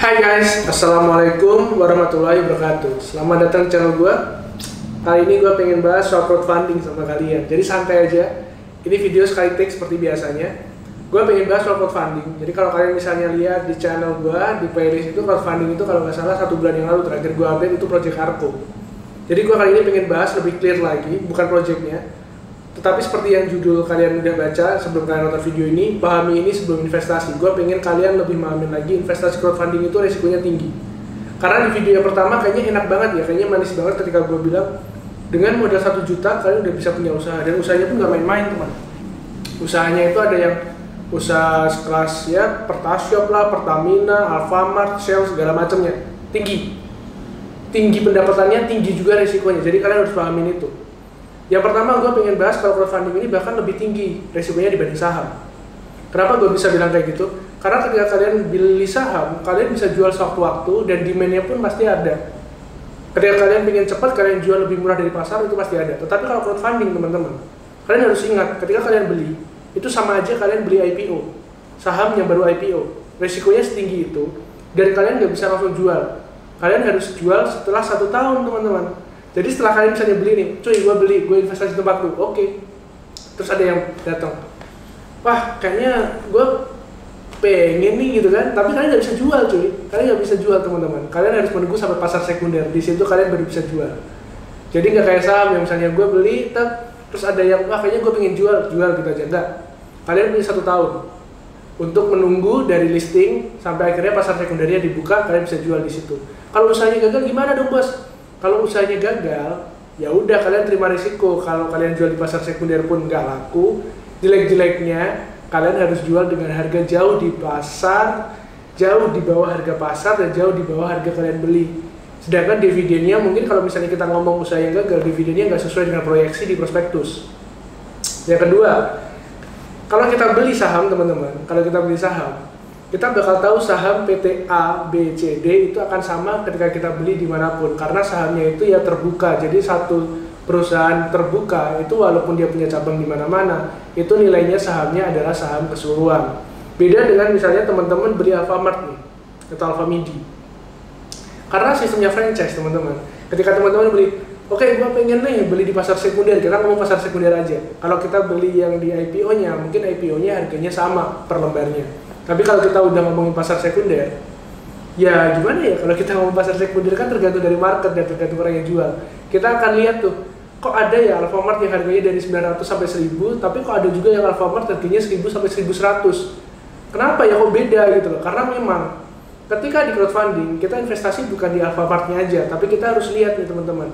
Hai guys, assalamualaikum warahmatullahi wabarakatuh. Selamat datang di channel gue. Kali ini gue pengen bahas soal crowdfunding sama kalian. Jadi santai aja. Ini video sekali take seperti biasanya. Gue pengen bahas soal crowdfunding. Jadi kalau kalian misalnya lihat di channel gue di playlist itu crowdfunding itu kalau nggak salah 1 bulan yang lalu terakhir gue update itu Project Arco. Jadi gue kali ini pengen bahas lebih clear lagi, bukan projectnya. Tetapi seperti yang judul kalian udah baca sebelum kalian nonton video ini, pahami ini sebelum investasi. Gue pengen kalian lebih memahami lagi investasi crowdfunding itu resikonya tinggi. Karena di video yang pertama kayaknya enak banget ya, kayaknya manis banget ketika gue bilang dengan modal 1 juta kalian udah bisa punya usaha. Dan usahanya pun gak main-main teman. Usahanya itu ada yang usaha kelas ya, Pertashop lah, Pertamina, Alfamart, Shell, segala macamnya. Tinggi pendapatannya, tinggi juga resikonya. Jadi kalian harus pahamin itu. Yang pertama gue pengen bahas kalau crowdfunding ini bahkan lebih tinggi resikonya dibanding saham. Kenapa gue bisa bilang kayak gitu? Karena ketika kalian beli saham, kalian bisa jual sewaktu-waktu dan demand-nya pun pasti ada. Ketika kalian pengen cepat, kalian jual lebih murah dari pasar, itu pasti ada. Tetapi kalau crowdfunding teman-teman, kalian harus ingat ketika kalian beli, itu sama aja kalian beli IPO. Saham yang baru IPO, resikonya setinggi itu, dan kalian nggak bisa langsung jual. Kalian harus jual setelah 1 tahun teman-teman. Jadi setelah kalian misalnya beli nih, cuy gue beli, gue investasi tempat lu, oke. Terus ada yang datang, wah kayaknya gue pengen nih gitu kan, tapi kalian nggak bisa jual cuy, kalian nggak bisa jual teman-teman. Kalian harus menunggu sampai pasar sekunder, di situ kalian baru bisa jual. Jadi nggak kayak saham yang misalnya gue beli, terus ada yang, wah kayaknya gue pengen jual gitu aja, enggak. Kalian punya 1 tahun untuk menunggu dari listing sampai akhirnya pasar sekundernya dibuka, kalian bisa jual di situ. Kalau usahanya gagal gimana dong bos? Kalau usahanya gagal, ya udah kalian terima risiko. Kalau kalian jual di pasar sekunder pun nggak laku, jelek-jeleknya kalian harus jual dengan harga jauh di pasar, jauh di bawah harga pasar dan jauh di bawah harga kalian beli. Sedangkan dividennya mungkin kalau misalnya kita ngomong usaha yang gagal, dividennya nggak sesuai dengan proyeksi di prospektus. Yang kedua, kalau kita beli saham teman-teman, kita bakal tahu saham PT A, B, C, D itu akan sama ketika kita beli dimanapun karena sahamnya itu ya terbuka. Jadi satu perusahaan terbuka itu walaupun dia punya cabang di mana-mana, itu nilainya sahamnya adalah saham keseluruhan. Beda dengan misalnya teman-teman beli Alfamart nih atau Alfamidi. Karena sistemnya franchise teman-teman. Ketika teman-teman beli, oke, gue pengen nih beli di pasar sekunder, kita ngomong pasar sekunder aja. Kalau kita beli yang di IPO-nya, mungkin IPO-nya harganya sama per lembarnya. Tapi kalau kita udah ngomongin pasar sekunder, ya gimana ya, kalau kita ngomong pasar sekunder kan tergantung dari market dan tergantung orang yang jual. Kita akan lihat tuh, kok ada ya Alfamart yang harganya dari 900 sampai 1000, tapi kok ada juga yang Alfamart harganya 1000 sampai 1100. Kenapa ya kok beda gitu loh? Karena memang ketika di crowdfunding, kita investasi bukan di Alfamartnya aja, tapi kita harus lihat nih teman-teman,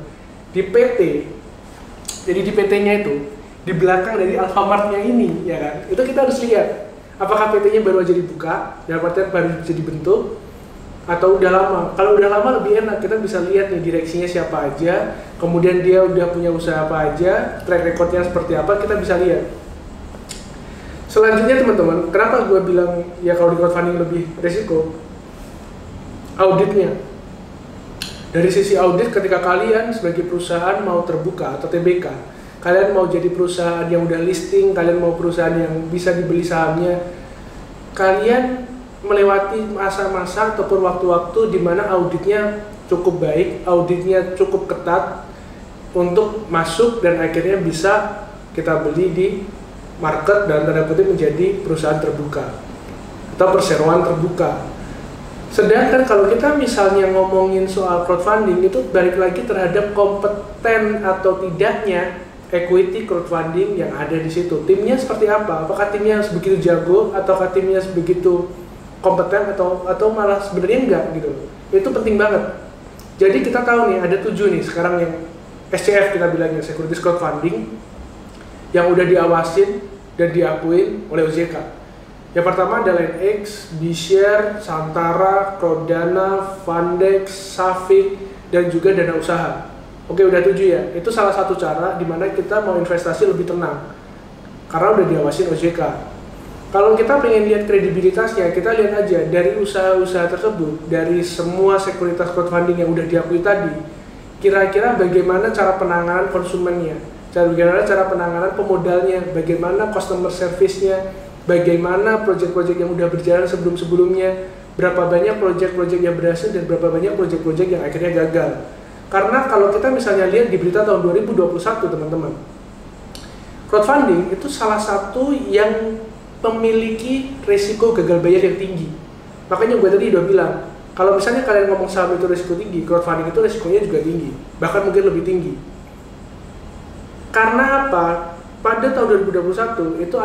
di PT, jadi di PT-nya itu, di belakang dari Alfamartnya ini, ya kan, itu kita harus lihat apakah PT-nya baru aja dibuka, dalam artian baru bisa dibentuk, atau udah lama. Kalau udah lama lebih enak, kita bisa lihat nih direksinya siapa aja, kemudian dia udah punya usaha apa aja, track recordnya seperti apa, kita bisa lihat. Selanjutnya teman-teman, kenapa gue bilang ya kalau di crowdfunding lebih resiko? Auditnya. Dari sisi audit, ketika kalian sebagai perusahaan mau terbuka atau TBK, kalian mau jadi perusahaan yang udah listing, kalian mau perusahaan yang bisa dibeli sahamnya, kalian melewati masa-masa ataupun waktu-waktu di mana auditnya cukup baik, auditnya cukup ketat untuk masuk dan akhirnya bisa kita beli di market dan tanda kutip menjadi perusahaan terbuka atau perseroan terbuka. Sedangkan kalau kita misalnya ngomongin soal crowdfunding, itu balik lagi terhadap kompeten atau tidaknya equity crowdfunding yang ada di situ. Timnya seperti apa? Apakah timnya begitu jago ataukah timnya begitu kompeten atau malah sebenarnya enggak gitu. Itu penting banget. Jadi kita tahu nih ada 7 nih sekarang yang SCF kita bilangnya, securities crowdfunding, yang udah diawasin dan diakuin oleh OJK. Yang pertama ada LineX, B-Share, Santara, Crowdana, Fundex, Safik, dan juga Dana Usaha. Oke, udah 7 ya. Itu salah satu cara di mana kita mau investasi lebih tenang. Karena udah diawasin OJK. Kalau kita pengen lihat kredibilitasnya, kita lihat aja dari usaha-usaha tersebut, dari semua sekuritas crowdfunding yang udah diakui tadi, kira-kira bagaimana cara penanganan konsumennya, bagaimana cara penanganan pemodalnya, bagaimana customer service-nya, bagaimana project-project yang udah berjalan sebelum-sebelumnya, berapa banyak project-project yang berhasil dan berapa banyak project-project yang akhirnya gagal. Karena kalau kita misalnya lihat di berita tahun 2021 teman-teman, crowdfunding itu salah satu yang memiliki risiko gagal bayar yang tinggi. Makanya gue tadi udah bilang, kalau misalnya kalian ngomong saham itu risiko tinggi, crowdfunding itu risikonya juga tinggi, bahkan mungkin lebih tinggi. Karena apa? Pada tahun 2021 itu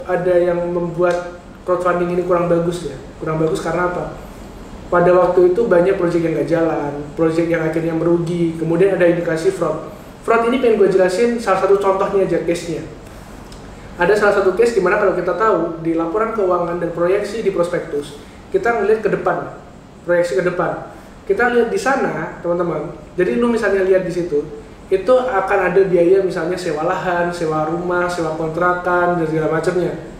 ada yang membuat crowdfunding ini kurang bagus ya. Kurang bagus karena apa? Pada waktu itu banyak proyek yang nggak jalan, proyek yang akhirnya merugi, kemudian ada indikasi fraud. Fraud ini pengen gue jelasin salah satu contohnya aja, case-nya. Ada salah satu case di mana kalau kita tahu di laporan keuangan dan proyeksi di prospektus, kita ngelihat ke depan, proyeksi ke depan. Kita lihat di sana, teman-teman. Jadi lu misalnya lihat di situ, itu akan ada biaya misalnya sewa lahan, sewa rumah, sewa kontrakan, dan segala macamnya.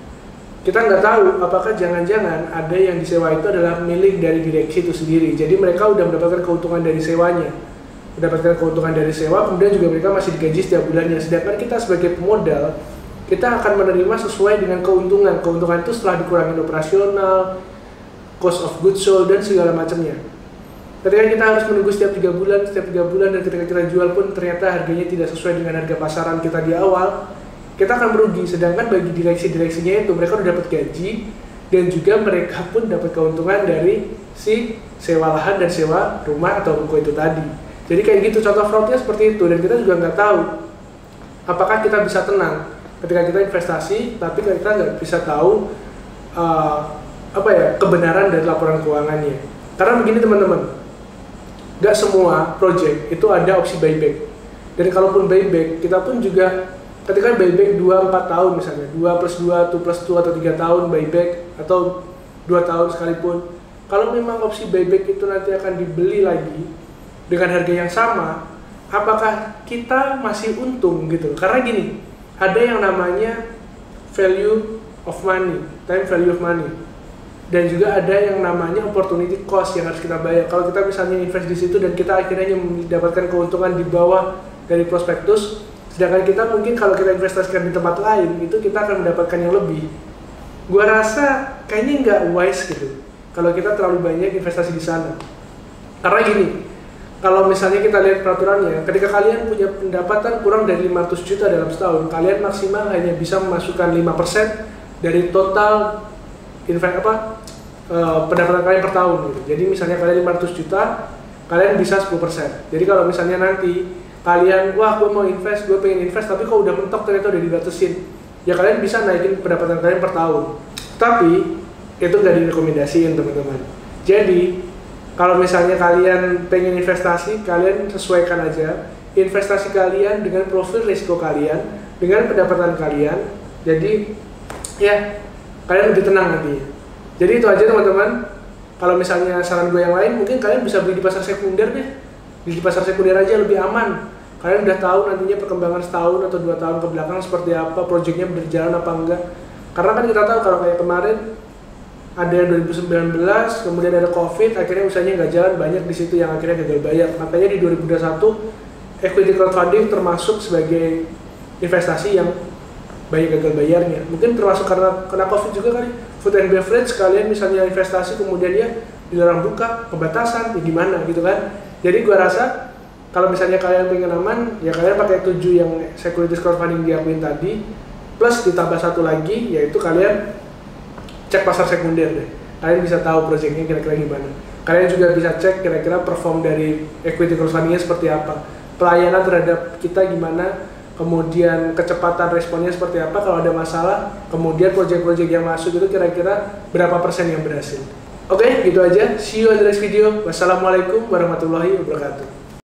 Kita nggak tahu apakah jangan-jangan ada yang disewa itu adalah milik dari direksi itu sendiri. Jadi mereka udah mendapatkan keuntungan dari sewanya, mendapatkan keuntungan dari sewa, kemudian juga mereka masih digaji setiap bulannya. Sedangkan kita sebagai pemodal, kita akan menerima sesuai dengan keuntungan. Keuntungan itu setelah dikurangi operasional, cost of goods sold, dan segala macamnya. Ketika kita harus menunggu setiap 3 bulan, dan ketika kita jual pun ternyata harganya tidak sesuai dengan harga pasaran kita di awal, kita akan merugi. Sedangkan bagi direksi-direksinya itu mereka udah dapat gaji dan juga mereka pun dapat keuntungan dari si sewa lahan dan sewa rumah atau ruko itu tadi. Jadi kayak gitu contoh fraudnya seperti itu, dan kita juga nggak tahu apakah kita bisa tenang ketika kita investasi, tapi kita nggak bisa tahu kebenaran dari laporan keuangannya. Karena begini teman-teman, nggak semua project itu ada opsi buyback. Dan kalaupun buyback, kita pun juga ketika buyback 2-4 tahun misalnya, 2+2, 2+2 atau 3 tahun buyback, atau 2 tahun sekalipun, kalau memang opsi buyback itu nanti akan dibeli lagi dengan harga yang sama, apakah kita masih untung gitu? Karena gini, ada yang namanya value of money, time value of money, dan juga ada yang namanya opportunity cost yang harus kita bayar. Kalau kita misalnya invest di situ dan kita akhirnya mendapatkan keuntungan di bawah dari prospektus, sedangkan kita mungkin kalau kita investasikan di tempat lain, itu kita akan mendapatkan yang lebih. Gua rasa kayaknya nggak wise gitu kalau kita terlalu banyak investasi di sana. Karena gini, kalau misalnya kita lihat peraturannya, ketika kalian punya pendapatan kurang dari 500 juta dalam setahun, kalian maksimal hanya bisa memasukkan 5% dari total pendapatan kalian per tahun gitu. Jadi misalnya kalian 500 juta, kalian bisa 10%. Jadi kalau misalnya nanti kalian, wah gue mau invest, gue pengen invest, tapi kok udah mentok ternyata udah dibatasin, ya kalian bisa naikin pendapatan kalian per tahun. Tapi itu gak direkomendasiin teman-teman. Jadi kalau misalnya kalian pengen investasi, kalian sesuaikan aja investasi kalian dengan profil risiko kalian, dengan pendapatan kalian. Jadi ya kalian lebih tenang nantinya. Jadi itu aja teman-teman. Kalau misalnya saran gue yang lain, mungkin kalian bisa beli di pasar sekunder deh. Di pasar sekunder aja lebih aman. Kalian udah tahu nantinya perkembangan setahun atau 2 tahun ke belakang seperti apa, proyeknya berjalan apa enggak. Karena kan kita tahu kalau kayak kemarin ada 2019, kemudian ada COVID, akhirnya usahanya nggak jalan, banyak di situ yang akhirnya gagal bayar. Makanya di 2021 equity crowdfunding termasuk sebagai investasi yang banyak gagal bayarnya. Mungkin termasuk karena kena COVID juga kali. Food and beverage, kalian misalnya investasi kemudian ya dilarang buka, pembatasan, ya gimana gitu kan. Jadi gua rasa kalau misalnya kalian pengen aman, ya kalian pakai 7 yang securities crowdfunding diakuin tadi, plus ditambah 1 lagi, yaitu kalian cek pasar sekunder deh. Kalian bisa tahu proyeknya kira-kira gimana. Kalian juga bisa cek kira-kira perform dari equity crowdfundingnya seperti apa, pelayanan terhadap kita gimana, kemudian kecepatan responnya seperti apa kalau ada masalah, kemudian proyek-proyek yang masuk itu kira-kira berapa persen yang berhasil. Oke, gitu aja. See you on the next video. Wassalamualaikum warahmatullahi wabarakatuh.